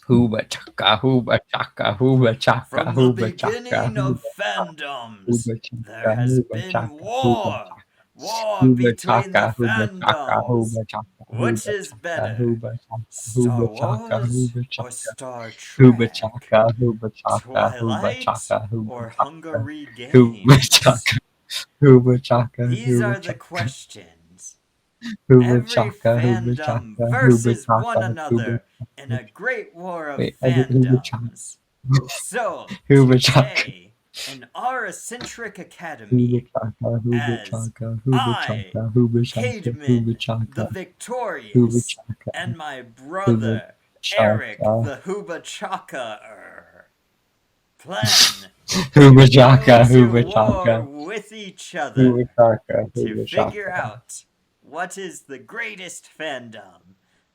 Hooba chaka, hooba chaka, hooba chaka, From the hooba chaka, beginning of hooba fandoms, hooba there chaka, has hooba been chaka, hooba war. chaka, War hooba between the chaka, hooba chaka, fandoms. hooba chaka, Which hooba is chaka, better, hooba chaka, hooba Star chaka, Wars hooba or chaka, Star hooba Trek? chaka, hooba chaka, hooba Twilight chaka, hooba or chaka, Hungary hooba Games? chaka, hooba chaka, These hooba are the chaka, questions. hooba Every chaka, hooba fandom chaka, hooba versus one chaka, hooba another in chaka. a great war of Wait, I did hooba chaka. fandoms. So, Hooba chaka. today, in our eccentric Hooba academy, chaka, hooba as chaka, hooba I, chaka, hooba chaka, hooba Cademan the chaka, hooba Victorious, chaka, and my hooba brother, Eric chaka, the Hooba Chaka, plan hooba to chaka, go to hooba war chaka, with each hooba other chaka, to hooba figure chaka, out what is the greatest fandom.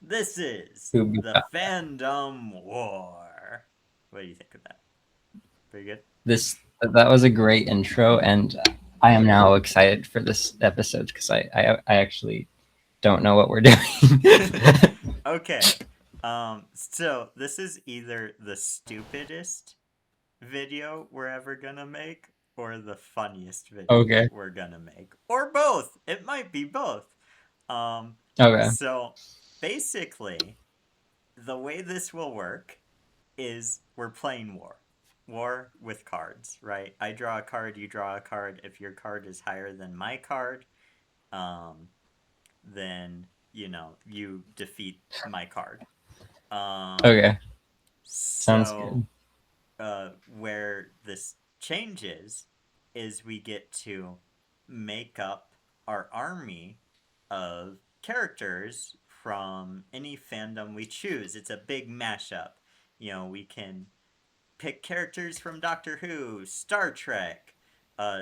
This is hooba the chaka. Fandom War. What do you think of that? Pretty good? This that was a great intro, and I am now excited for this episode because I actually don't know what we're doing. Okay. So this is either the stupidest video we're ever gonna make or the funniest video Okay, we're gonna make. Or both. It might be both. Um, okay, so basically, the way this will work is we're playing war. War with cards, right? I draw a card, you draw a card. If your card is higher than my card, um, then you defeat my card. Um, okay. Sounds so good. where this changes is we get to make up our army of characters from any fandom we choose. It's a big mashup. We can pick characters from Doctor Who, Star Trek,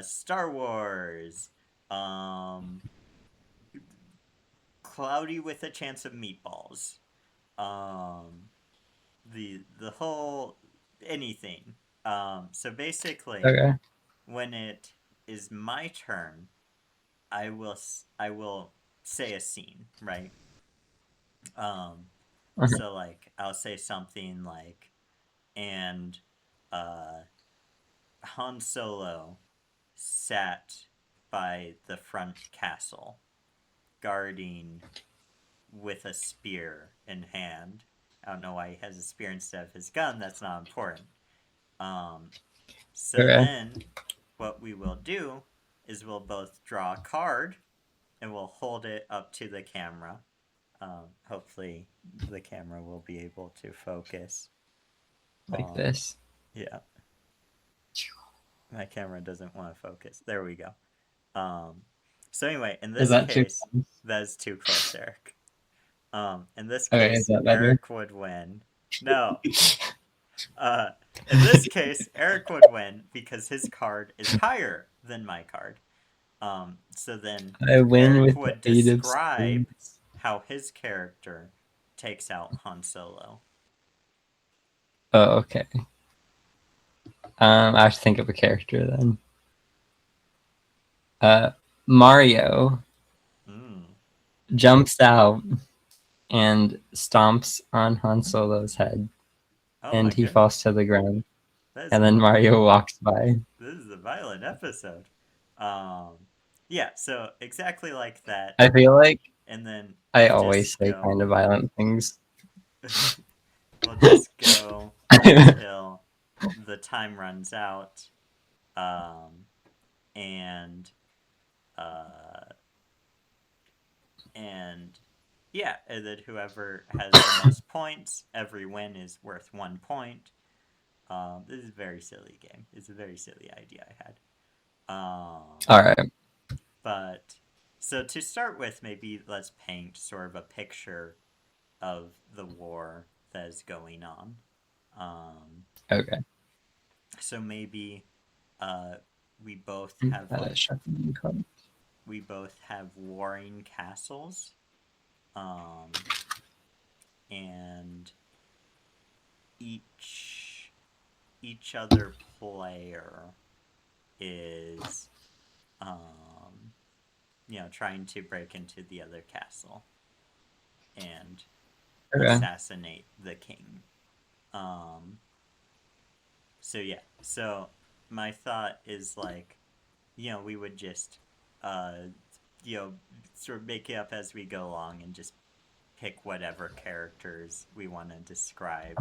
Star Wars, um, Cloudy with a Chance of Meatballs, um, the whole anything. So basically, Okay, when it is my turn, I will say a scene, right? Um, okay, so like I'll say something like, and uh, Han Solo sat by the front castle, guarding with a spear in hand. I don't know why he has a spear instead of his gun. That's not important. Um, so okay. then, what we will do is we'll both draw a card and we'll hold it up to the camera. Hopefully, the camera will be able to focus. Like Um, this. yeah, my camera doesn't want to focus. There we go. Um, so anyway, in Is this that too case, close? that is too close, Eric. In this Okay, is case, that better? Eric would win. No. Uh, in this case, Eric would win because his card is higher than my card. So then I win Eric with the would aid of describe spades. how his character takes out Han Solo. Oh, okay. I have to think of a character then. Uh, Mario Mm. jumps out and stomps on Han Solo's head, Oh my and he goodness. falls to the ground. That is And then Mario walks by. this is a violent episode. Um, yeah, so exactly like that. I feel like And then I we'll always just say go. kind of violent things. We'll just go until the time runs out. Um, and uh, and yeah, and then whoever has the most points, every win is worth 1 point. This is a very silly game. It's a very silly idea I had. All right. But so to start with, maybe let's paint sort of a picture of the war that is going on. Um, Okay. so maybe uh, we both have That is like sharpening card. we both have warring castles, um, and each other player is trying to break into the other castle and Okay. assassinate the king. Um, so yeah, so my thought is like, we would just, uh, sort of make it up as we go along and just pick whatever characters we want to describe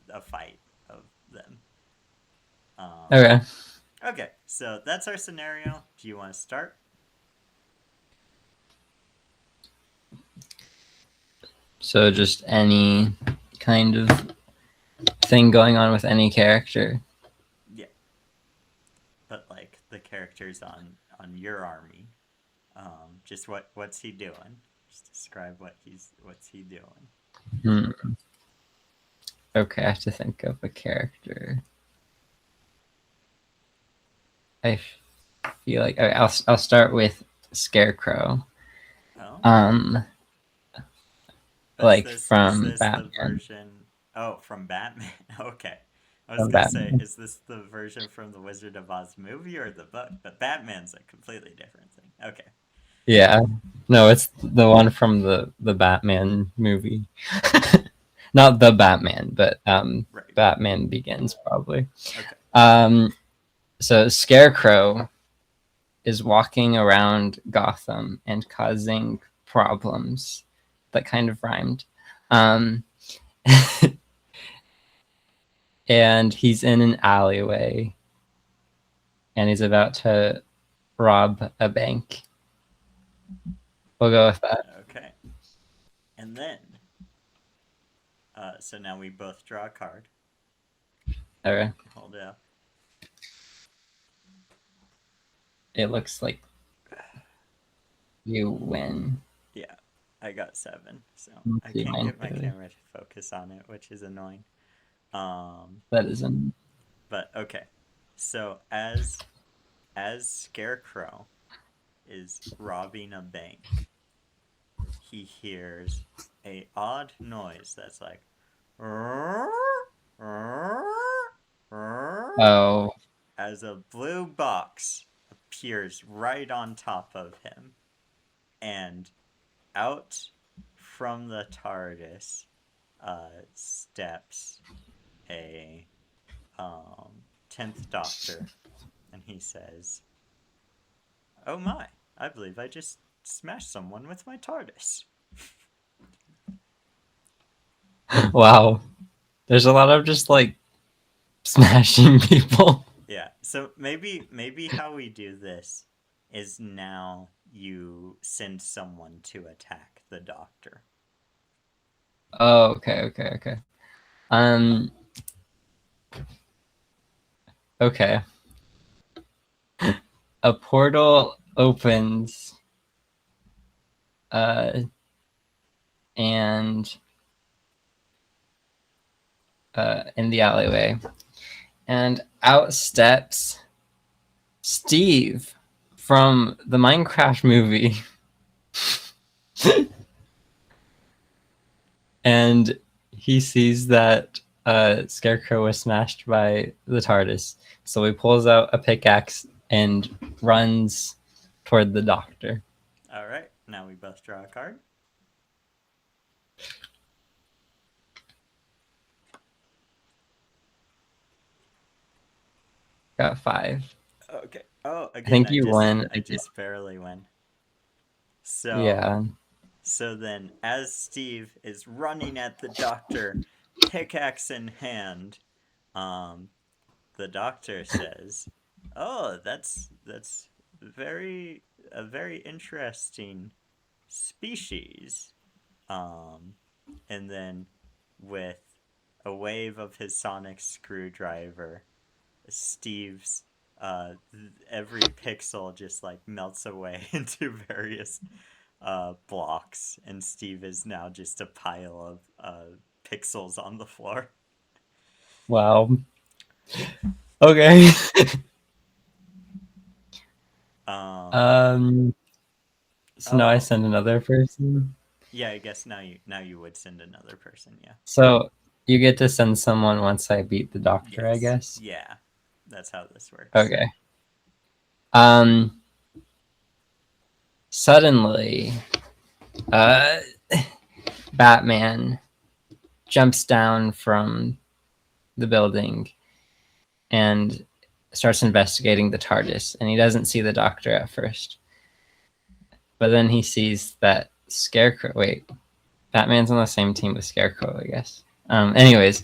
a fight of them. Um, Okay. okay, so that's our scenario. Do you want to start? So just any kind of thing going on with any character. Yeah, but like the characters on your army. Just what's he doing? Just describe what's he doing. Hmm. Okay, I have to think of a character. I feel like okay, I'll start with Scarecrow. Oh, Um, is like this from the Batman. version? Oh, from Batman. Okay, I was From gonna say, Batman. is this the version from the Wizard of Oz movie or the book? But Batman's a completely different thing. Okay, Yeah. No, it's the one from the Batman movie. Not the Batman, but right. Batman Begins probably. Okay. Um, so Scarecrow is walking around Gotham and causing problems. That kind of rhymed. Um, and he's in an alleyway and he's about to rob a bank. We'll go with that. Okay. And then, so now we both draw a card. Okay. Hold it up. It looks like you win. Yeah, I got 7, so Let's I see can't mine get my too. camera to focus on it, which is annoying. Um, That isn't. but okay. So as Scarecrow is robbing a bank, he hears a odd noise that's like Oh, as a blue box appears right on top of him, and out from the TARDIS steps a 10th Doctor, and he says, "Oh my, I believe I just smashed someone with my TARDIS." wow. There's a lot of just like smashing people. Yeah, so maybe how we do this is now you send someone to attack the Doctor. Oh, okay. Um, okay. A portal opens, uh, and in the alleyway, and out steps Steve from the Minecraft movie, and he sees that Scarecrow was smashed by the TARDIS. So he pulls out a pickaxe and runs toward the Doctor. All right, now we both draw a card. Got 5. Okay. Oh, I again, think you win. I just barely win. So Yeah. so then, as Steve is running at the Doctor, pickaxe in hand, um, the Doctor says, "Oh, that's very a very interesting species." Um, and then, with a wave of his sonic screwdriver, Steve's every pixel just like melts away into various blocks, and Steve is now just a pile of pixels on the floor. Wow. Okay. Um, um. So now I oh, send another person. yeah, I guess now you would send another person, yeah. So you get to send someone once I beat the Doctor, I Yes, guess. yeah, that's how this works. Okay. Um. Suddenly, uh, Batman jumps down from the building and starts investigating the TARDIS, and he doesn't see the Doctor at first. But then he sees that Scarecrow. Wait, Batman's on the same team with Scarecrow, I guess. Anyways,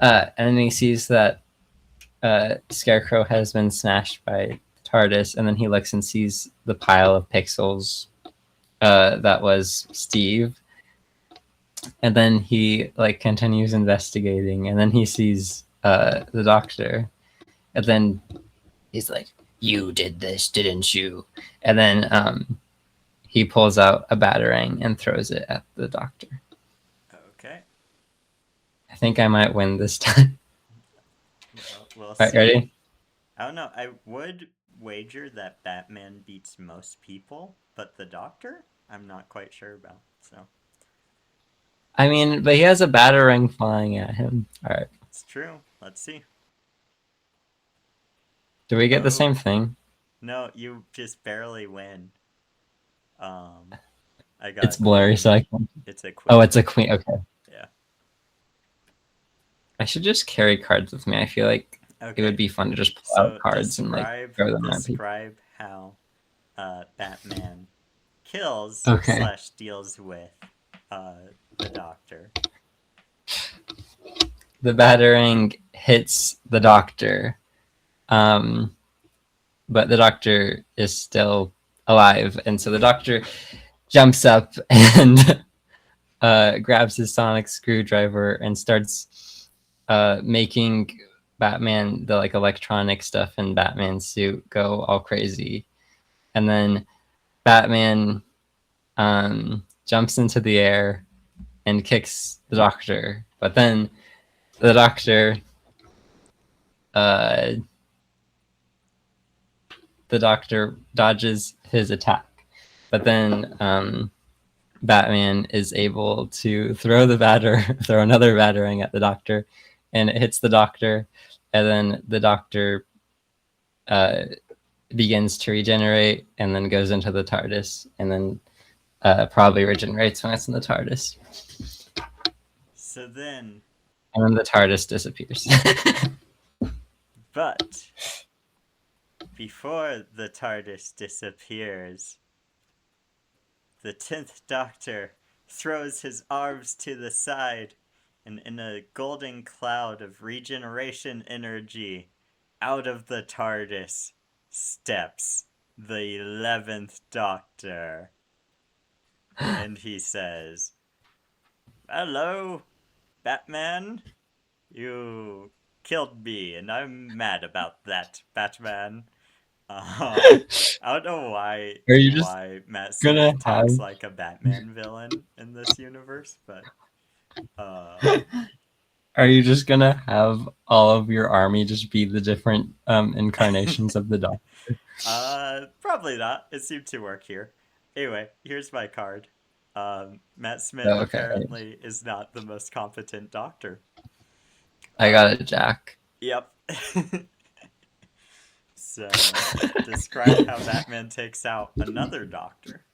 and then he sees that Scarecrow has been smashed by TARDIS, and then he looks and sees the pile of pixels that was Steve, and then he like continues investigating, and then he sees the Doctor, and then he's like, "You did this, didn't you?" And then he pulls out a batarang and throws it at the Doctor. Okay. I think I might win this time. Well, we'll All right, see. ready? I don't know. I would wager that Batman beats most people, but the Doctor, I'm not quite sure about. So I mean, but he has a batarang flying at him. All right. it's true. Let's see. Do we get the Oh same thing? no, you just barely win. I It's got blurry, so Queen. I can. It's a Oh, Queen. it's a queen. Okay. Yeah. I should just carry cards with me. I feel like it would Okay. be fun to just pull out So cards and like throw them at people. describe how Batman kills Okay. slash deals with the Doctor. The batarang hits the Doctor, um, but the Doctor is still alive, and so the Doctor jumps up and grabs his sonic screwdriver and starts making Batman, the like electronic stuff in Batman's suit, go all crazy. And then Batman jumps into the air and kicks the Doctor. But then the Doctor uh, dodges his attack. But then Batman is able to throw another batarang at the Doctor, and it hits the Doctor, and then the Doctor uh, begins to regenerate, and then goes into the TARDIS, and then probably regenerates when it's in the TARDIS, So then, and then the TARDIS disappears. but before the TARDIS disappears, the 10th Doctor throws his arms to the side, and in a golden cloud of regeneration energy, out of the TARDIS steps the 11th Doctor. And he says, "Hello, Batman. You killed me, and I'm mad about that, Batman." I don't know Are you just why Matt gonna Smith have? talks like a Batman villain in this universe, but uh Are you just gonna have all of your army just be the different incarnations of the Doctor? probably not. It seemed to work here. Anyway, here's my card. Matt Smith Oh, okay, apparently is not the most competent doctor. I Uh got a Jack. yep. So describe how Batman takes out another doctor.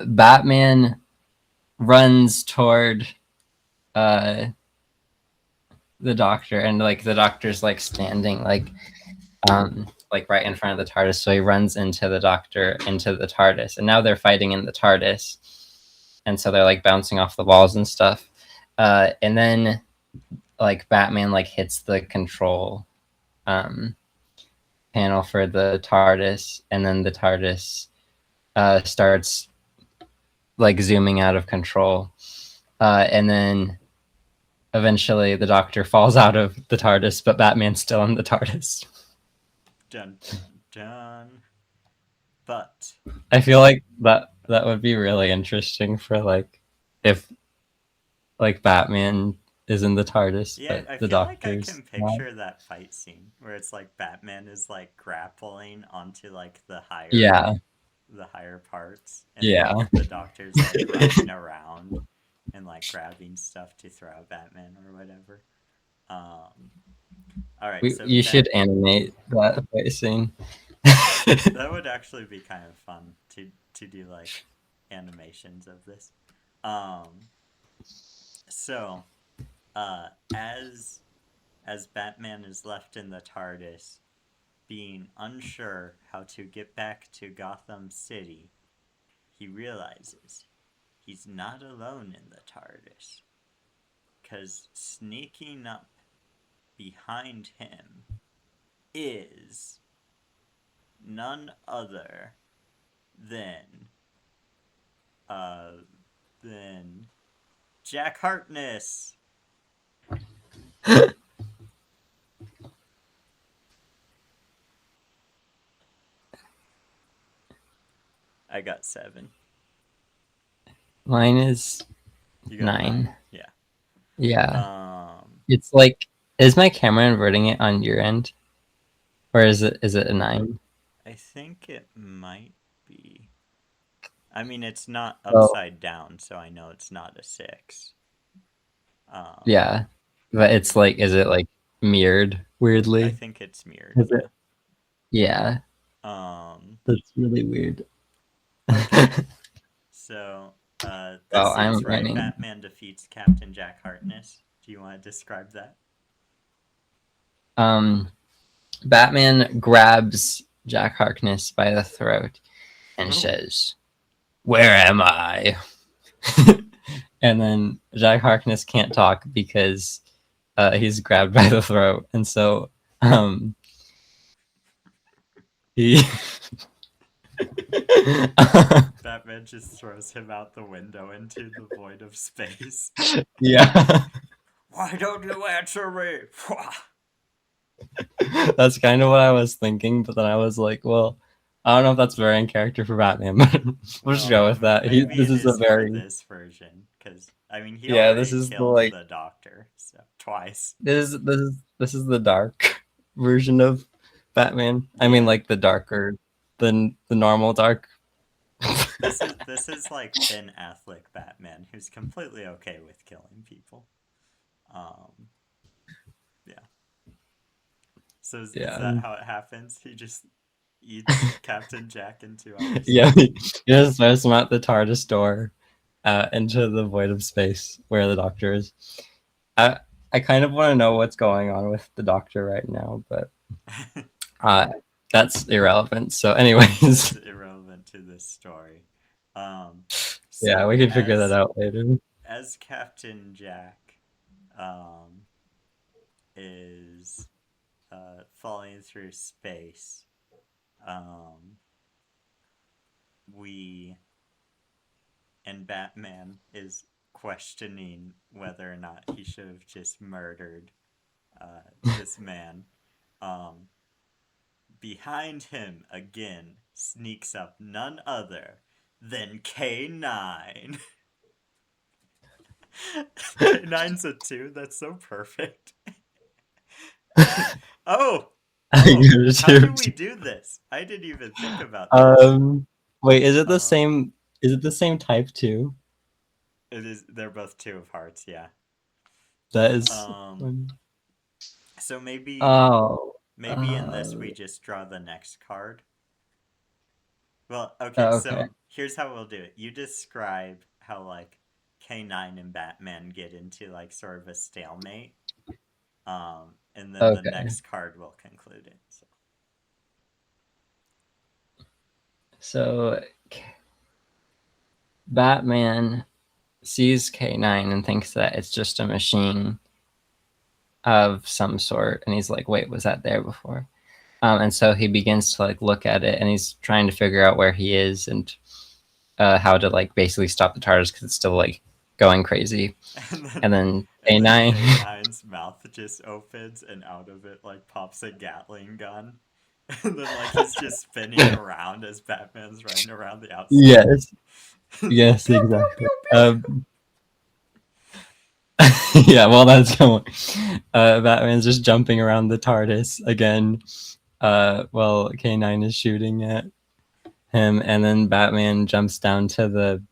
Batman runs toward uh the Doctor, and like the Doctor's like standing like right in front of the TARDIS, so he runs into the Doctor into the TARDIS, and now they're fighting in the TARDIS, and so they're like bouncing off the walls and stuff, and then like Batman like hits the control um panel for the TARDIS, and then the TARDIS starts like zooming out of control, and then eventually the Doctor falls out of the TARDIS, but Batman's still in the TARDIS. Dun dun dun. But I feel like that would be really interesting for like if like Batman is in the TARDIS, yeah, but I the feel like I Doctor's can not. picture that fight scene where it's like Batman is like grappling onto like Yeah, the higher parts, and then yeah. like the doctor's like running around and like grabbing stuff to throw at Batman or whatever. Um, all right, so You should animate that fight scene. that would actually be kind of fun to do like animations of this. Um, So, as Batman is left in the TARDIS, being unsure how to get back to Gotham City, he realizes he's not alone in the TARDIS, because sneaking up behind him is none other than uh than Jack Harkness. I got 7. Mine is You got 9? 9. Yeah. Yeah. It's like, is my camera inverting it on your end? Or is it a 9? I think it might be. I mean, it's not Oh, upside down, so I know it's not a 6. Um, yeah. But it's like, is it like mirrored I weirdly? think it's mirrored, Is yeah. it? Yeah. Um, That's really weird. okay. So, Well, this I'm scene's right. learning. Batman defeats Captain Jack Harkness. Do you want to describe that? Um, Batman grabs Jack Harkness by the throat and Oh. says, "Where am I?" And then Jack Harkness can't talk because he's grabbed by the throat, and so he Batman just throws him out the window into the void of space. yeah. Why don't you answer me? That's kind of what I was thinking, but then I was like, well, I don't know if that's very in character for Batman, but we'll just Well, go with that. maybe This it is a is for very, this version, because I mean, he yeah, this already is the killed like, the Doctor, so twice. this is the dark version of Batman. I mean, Yeah, like the darker than the normal dark. this is like Ben Affleck Batman, who's completely okay with killing people. Um, yeah. So is Yeah, that how it happens? He just eats Captain Jack into outer yeah. space. He just throws him out the TARDIS door, into the void of space where the Doctor is. I I kind of want to know what's going on with the Doctor right now, but uh, that's irrelevant. So, That's anyways, irrelevant to this story. Um, yeah, we so can figure that out later. as Captain Jack, um, is falling through space, um, we and Batman is questioning whether or not he should have just murdered this man. Um, Behind him again sneaks up none other than K9. K9's a 2. That's so perfect. Oh, I oh, give it how to do we do this? I didn't even think about this. wait, is it the Um, same? Is it the same type too? it is. They're both 2 of hearts. Yeah. That is. Um. So Oh. maybe in this we just draw the next card. Well, okay. Oh, okay. So here's how we'll do it. You describe how like K9 and Batman get into like sort of a stalemate. And then the Okay. next card will conclude it. So. So Batman sees K9 and thinks that it's just a machine of some sort, and he's like, "Wait, was that there before?" And so he begins to like look at it, and he's trying to figure out where he is and how to like basically stop the TARDIS because it's still like going crazy. And then And then and then K9, K9's mouth just opens and out of it like pops a Gatling gun. And then like he's just spinning around as Batman's running around the outside. yes, It's like yes, pew pew exactly. pew pew. Yeah, well, that's going. Batman's just jumping around the TARDIS again. Well, K9 is shooting at him, and then Batman jumps down to the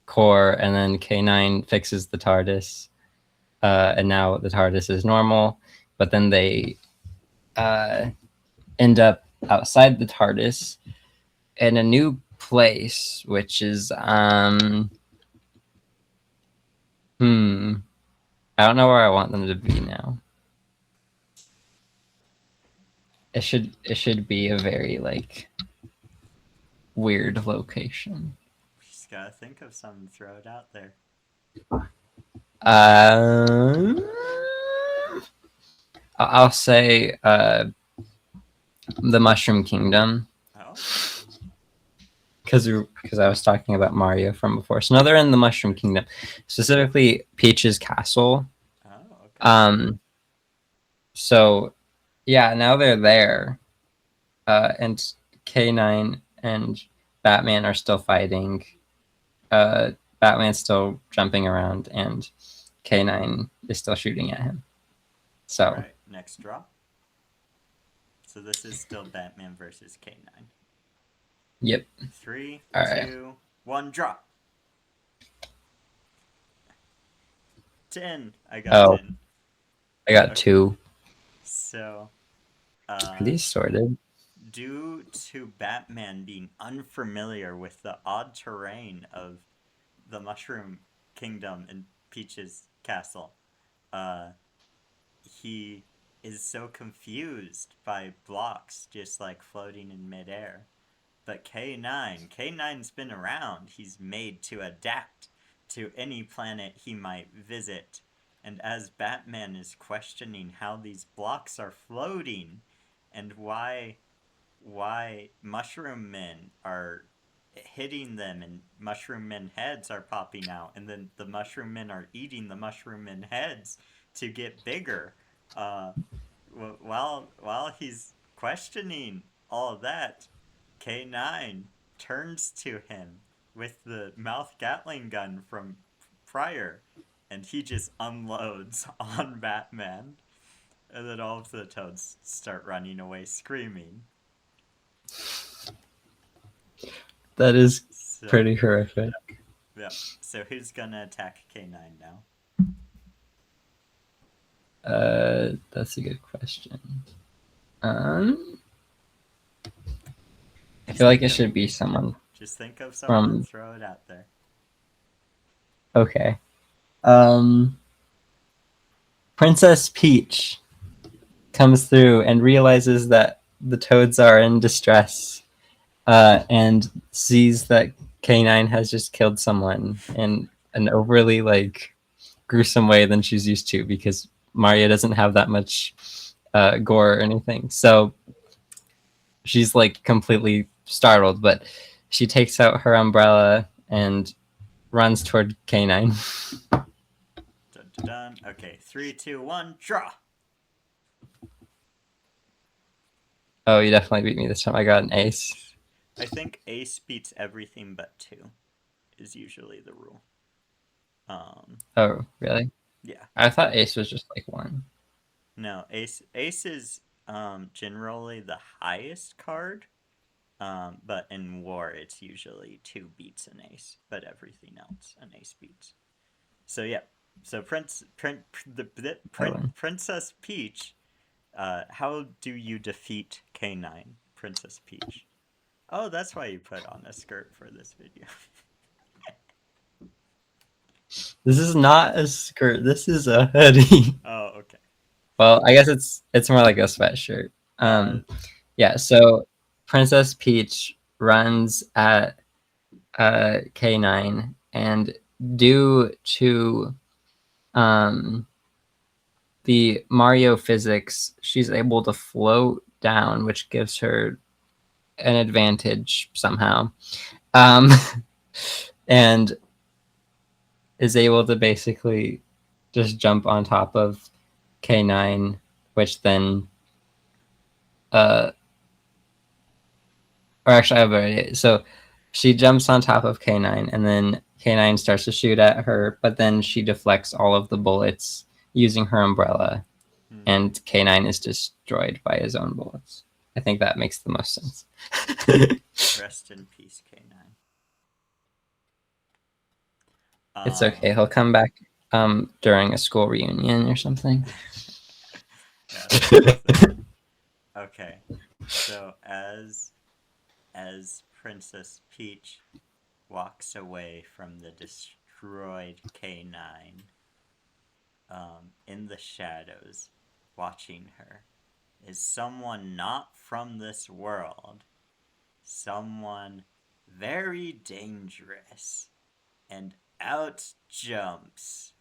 core, and then K9 fixes the TARDIS, and now the TARDIS is normal. But then they uh, end up outside the TARDIS in a new place, which is Hmm. I don't know where I want them to be now. It should be a very like weird location. We just gotta think of something, throw it out there. Um, I'll say the Mushroom Kingdom Oh, because I was talking about Mario from before. So now they're in the Mushroom Kingdom, specifically Peach's castle. oh, okay. Um, so yeah, now they're there, and K9 and Batman are still fighting. Batman's still jumping around, and K9 is still shooting at him. All So, right, next draw. So this is still Batman versus K9. yep. Three, All right. 2, 1, draw. 10. I got Oh, 10. I got Okay. two. So, Are these sorted? due to Batman being unfamiliar with the odd terrain of the Mushroom Kingdom and Peach's castle, uh, he is so confused by blocks just like floating in midair. But K9's been around. He's made to adapt to any planet he might visit. And as Batman is questioning how these blocks are floating and why mushroom men are hitting them and mushroom men heads are popping out and then the mushroom men are eating the mushroom men heads to get bigger, uh, while he's questioning all of that, K9 turns to him with the mouth Gatling gun from prior, and he just unloads on Batman, and then all of the toads start running away screaming. That is So, pretty horrific. yeah. So who's gonna attack K9 now? That's a good question. Um, I Just feel like think it of should be someone just think of someone and from. throw it out there. Okay. Um, Princess Peach comes through and realizes that the toads are in distress, and sees that K9 has just killed someone in an overly like gruesome way than she's used to because Mario doesn't have that much gore or anything. So she's like completely startled, but she takes out her umbrella and runs toward K9. Dun, dun, dun. Okay, 3, 2, 1, draw. Oh, you definitely beat me this time. I got an ace. I think ace beats everything but 2 is usually the rule. Oh, really? Yeah. I thought ace was just like one. No, ace is generally the highest card. But in war it's usually 2 beats an ace, but everything else an ace beats. So yeah. So Oh, Princess Peach, how do you defeat K9, Princess Peach? Oh, that's why you put on a skirt for this video. this is not a skirt. This is a hoodie. Oh, okay. Well, I guess it's more like a sweatshirt. Uh, Yeah. So Princess Peach runs at K9, and due to um, the Mario physics, she's able to float down, which gives her an advantage somehow, um, and is able to basically just jump on top of K9, which then uh, or actually I've already so she jumps on top of K9 and then K9 starts to shoot at her, but then she deflects all of the bullets using her umbrella hmm. and K9 is destroyed by his own bullets. I think that makes the most sense. Rest in peace, K9. It's okay. He'll come back during a school reunion or something. Yeah, so okay. So as Princess Peach walks away from the destroyed K9, in the shadows, watching her, is someone not from this world. Someone very dangerous. And out jumps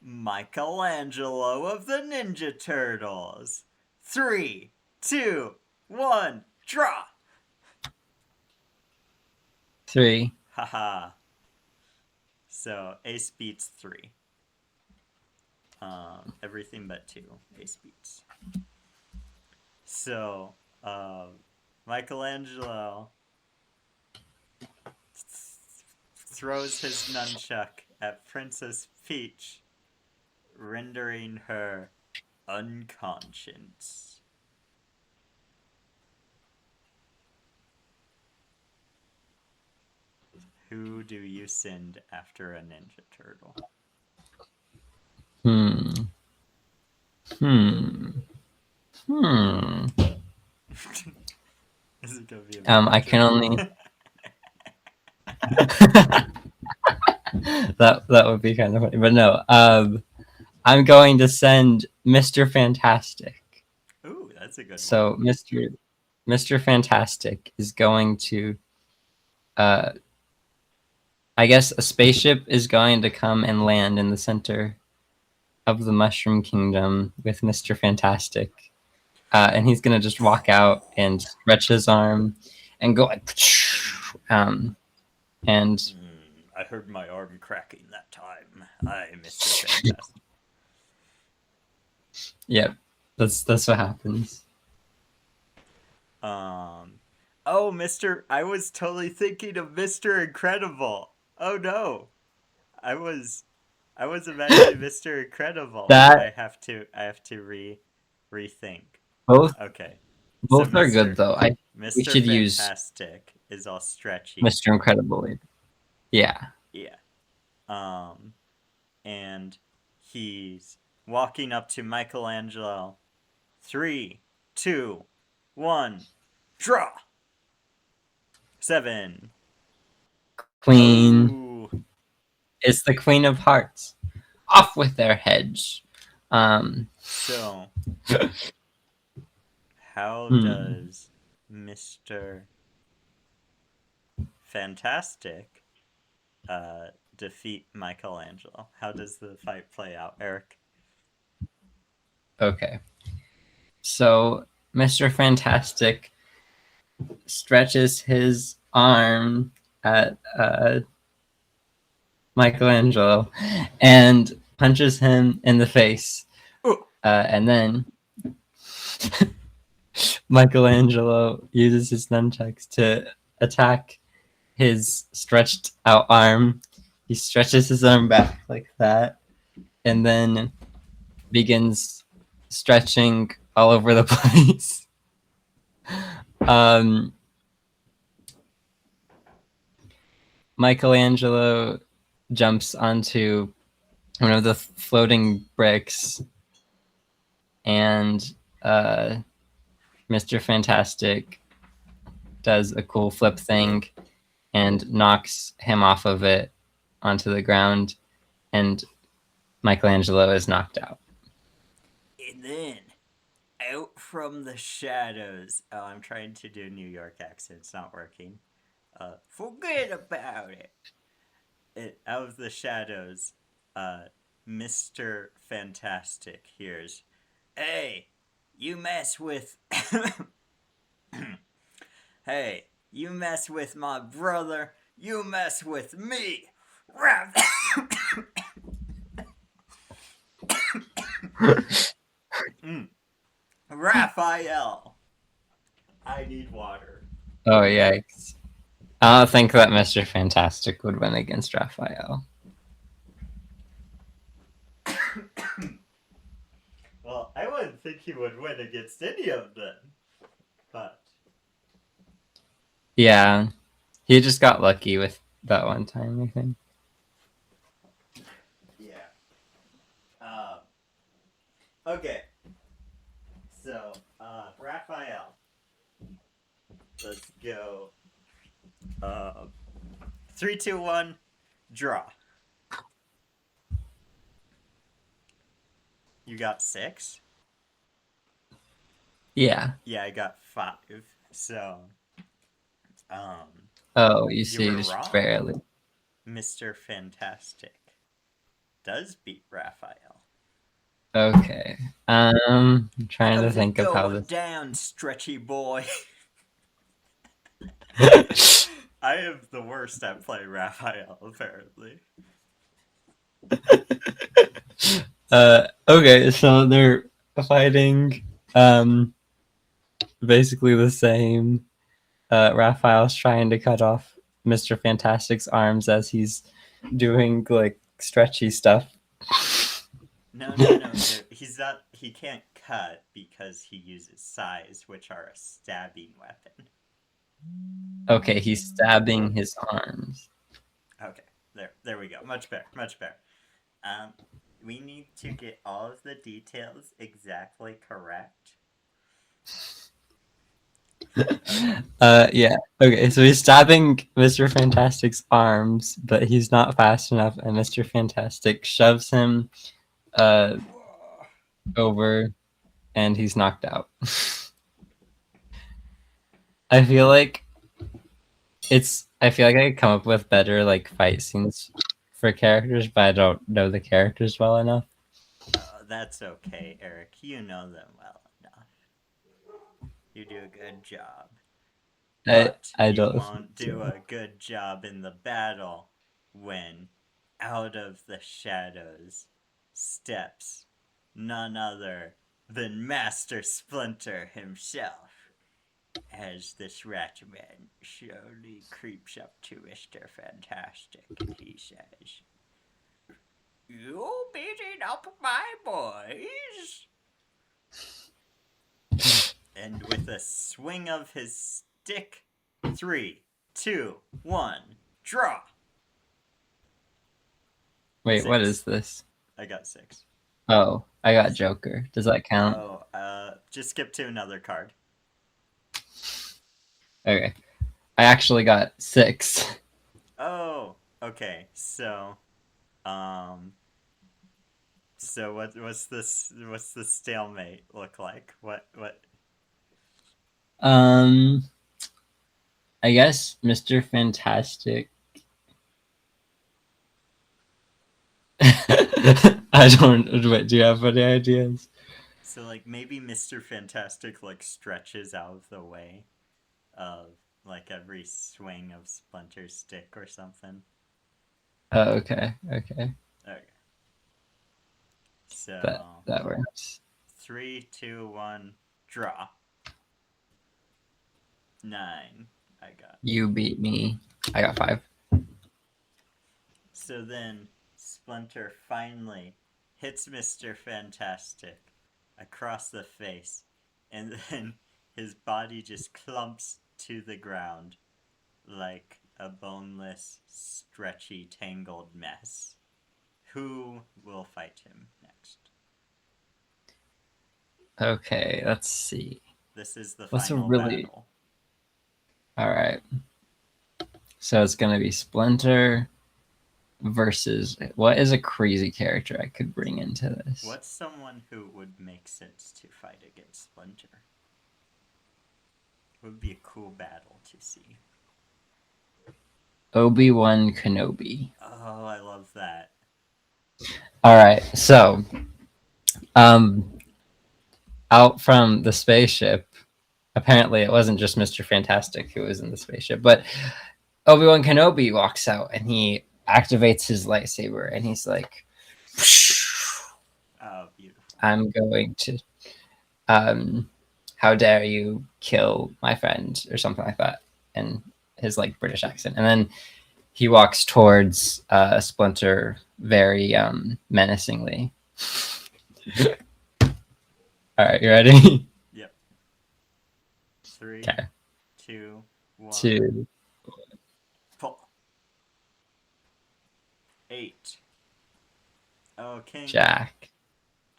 Michelangelo of the Ninja Turtles. 3, 2, 1, draw! 3. Haha. So Ace beats 3. Everything but 2. Ace beats. So, Michelangelo throws his nunchuck at Princess Peach, rendering her unconscious. Who do you send after a Ninja Turtle? Is it gonna be a I can only that would be kind of funny, but no. I'm going to send Mr. Fantastic. Ooh, that's a good one. So Mr. Fantastic is going to I guess a spaceship is going to come and land in the center of the Mushroom Kingdom with Mr. Fantastic. And he's going to just walk out and stretch his arm and go like, and I heard my arm cracking that time. I Mr. Fantastic. Yep, that's what happens. Oh, I was totally thinking of Mr. Incredible. Oh no, I was imagining Mr. Incredible. I have to rethink. Both Okay, both are good though. We Mr. should use Fantastic is all stretchy. Mr. Incredible. Yeah. Yeah. And he's walking up to Michelangelo. 3, 2, 1, draw. 7. Queen. Ooh. It's the Queen of Hearts. Off with their heads. So, how does Mr. Fantastic defeat Michelangelo? How does the fight play out, Eric? Okay. So Mr. Fantastic stretches his arm at Michelangelo and punches him in the face. And then Michelangelo uses his nunchucks to attack his stretched out arm. He stretches his arm back like that and then begins stretching all over the place. Michelangelo jumps onto one of the floating bricks, and Mr. Fantastic does a cool flip thing and knocks him off of it onto the ground, and Michelangelo is knocked out. And then, out from the shadows. Oh, I'm trying to do New York accent. It's not working. Forget about it. Out of the shadows, Mr. Fantastic hears, "Hey, you mess with... Hey, you mess with my brother, you mess with me. Raphael. I need water. Oh, yikes. I don't think that Mr. Fantastic would win against Raphael. Well, I wouldn't think he would win against any of them. But... yeah, he just got lucky with that one time, I think. Yeah. Okay. So, Raphael. Let's go. 3, 2, 1, draw. You got 6? Yeah. Yeah, I got 5. So, um, Oh, you you see, were just wrong. barely. Mr. Fantastic does beat Raphael. Okay. I'm trying to How's it think of how going this. down, stretchy boy? I am the worst at playing Raphael, apparently. Okay, so they're fighting um basically the same. Raphael's trying to cut off Mr. Fantastic's arms as he's doing like stretchy stuff. No, no, no. He's not. He can't cut because he uses size, which are a stabbing weapon. Okay, he's stabbing his arms. Okay, there we go. Much better, much better. Um, we need to get all of the details exactly correct. Okay. Yeah. Okay, so he's stabbing Mr. Fantastic's arms, but he's not fast enough, and Mr. Fantastic shoves him uh over, and he's knocked out. I feel like I feel like I could come up with better like fight scenes for characters, but I don't know the characters well enough. That's okay, Eric. You know them well enough. You do a good job. I But I you don't think won't do so. a good job in the battle when out of the shadows steps none other than Master Splinter himself. As this rat man slowly creeps up to Mr. Fantastic and he says, "You beating up my boys?" And with a swing of his stick, 3, 2, 1, draw. Wait, what 6. is this? I got 6. Oh, I got Joker. Does that count? Oh, just skip to another card. Okay. I actually got 6. Oh, okay. Um, so what's the stalemate look like? What? Um, I guess Mr. Fantastic. I don't. Wait, do you have any ideas? So like maybe Mr. Fantastic like stretches out of the way of like every swing of Splinter's stick or something. Oh, okay, okay, Okay. that So that works. 3, 2, 1, draw. 9. I got. You beat me. I got 5. So then Splinter finally hits Mr. Fantastic across the face, and then his body just clumps to the ground like a boneless, stretchy, tangled mess. Who will fight him next? Okay, let's see. This is the What's a final really battle. all right? So it's gonna be Splinter versus what is a crazy character I could bring into this? What's someone who would make sense to fight against Splinter? Would be a cool battle to see. Obi-Wan Kenobi. Oh, I love that. All right, so um, out from the spaceship. Apparently, it wasn't just Mr. Fantastic who was in the spaceship, but Obi-Wan Kenobi walks out and he activates his lightsaber and he's like, Oh, beautiful. "I'm going to, how dare you kill my friend," or something like that, in his like British accent, and then he walks towards Splinter very menacingly. All right, you ready? Yep. 3, Okay, 2, 1, two, pull. 8. Oh, King. Jack.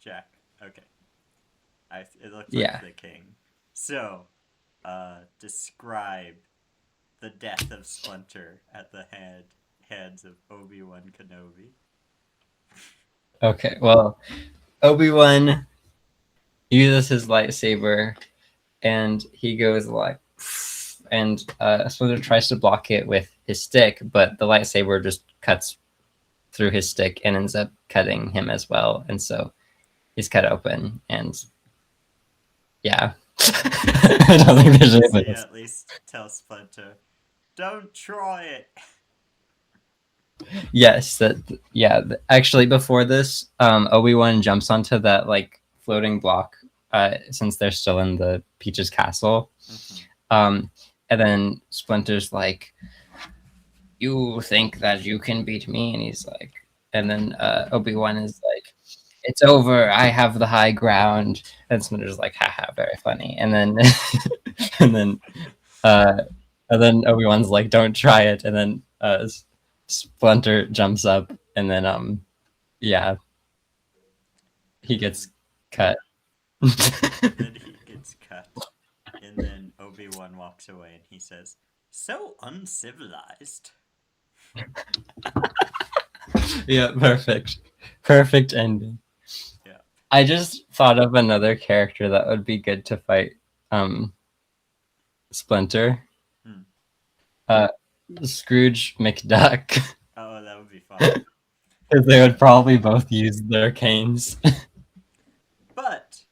Jack. Okay. It looked like Yeah. the king. So, describe the death of Splinter at the hands of Obi-Wan Kenobi. Okay. Well, Obi-Wan uses his lightsaber and he goes like, and Splinter tries to block it with his stick, but the lightsaber just cuts through his stick and ends up cutting him as well. And so he's cut open. And yeah, I don't think there's So anything you else. at least tell Splinter, don't try it. Yes, that yeah. Actually, before this, Obi-Wan jumps onto that like floating block, since they're still in the Peach's castle. Mhm. Um, and then Splinter's like, "You think that you can beat me?" And he's like, and then Obi-Wan is like, "It's over. I have the high ground." And Splinter's like, "Haha, very funny." And then and then uh, and then Obi-Wan's like, "Don't try it." And then Splinter jumps up, and then yeah, he gets And cut. then he gets cut. And then Obi-Wan walks away and he says, so uncivilized. Yeah, perfect. Perfect ending. Yeah. I just thought of another character that would be good to fight um Splinter. Hmm. Uh Scrooge McDuck. Oh, that would be fun. Because they would probably both use their canes. But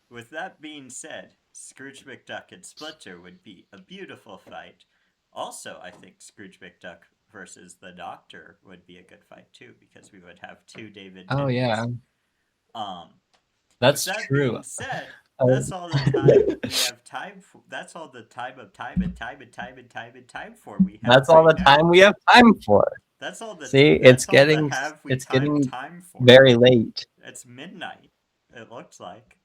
with that being said, Scrooge McDuck and Splinter would be a beautiful fight. Also, I think Scrooge McDuck versus the Doctor would be a good fight too, because we would have two David Oh yeah, Tennants. Um, with that's that true. being said, Uh, that's all the time we have time for. That's all the time of time and time and time and time and time for we have that's all right the now. time we have time for. See, That's all the have we it's time getting time for. very late. It's midnight. It looks like.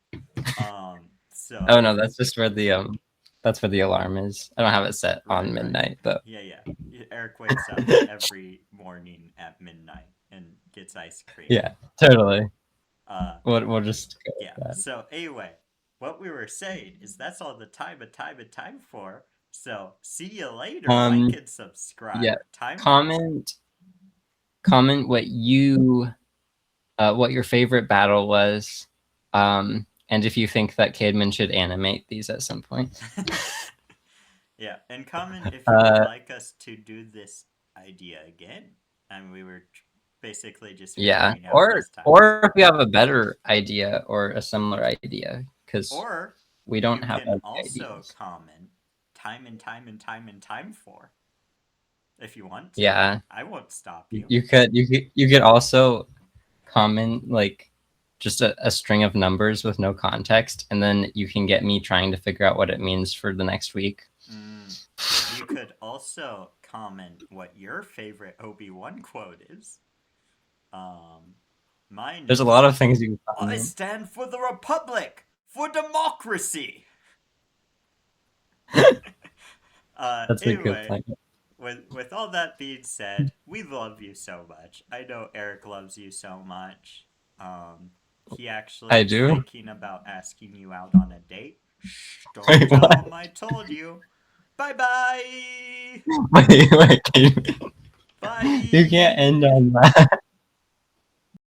Oh So no, that's where the alarm is. I don't have it set on right. midnight, but Yeah, yeah. Eric wakes up every morning at midnight and gets ice cream. yeah, totally. Uh, We'll just go yeah. with that. So anyway, what we were saying is that's all the time and time and time for. So see you later. Like and subscribe. Yeah. Time for. Comment what your favorite battle was, and if you think that Kidman should animate these at some point. Yeah, and comment if you would Uh, like us to do this idea again. And we were basically just yeah, figuring out this time. or if you have a better idea or a similar idea, because Or we don't you have can any also ideas. comment time and time and time and time for if you want to. Yeah, I won't stop you. you could also comment like just a string of numbers with no context, and then you can get me trying to figure out what it means for the next week. You could also comment what your favorite Obi-Wan quote is. Mine There's a is, lot of things you can I comment. stand for the Republic, for democracy. That's a good Anyway, point. with all that being said, we love you so much. I know Eric loves you so much. He actually I is do. thinking about asking you out on a date. Shh, don't Wait, tell what? him I told you. Bye bye. Wait, you Bye. can't end on that.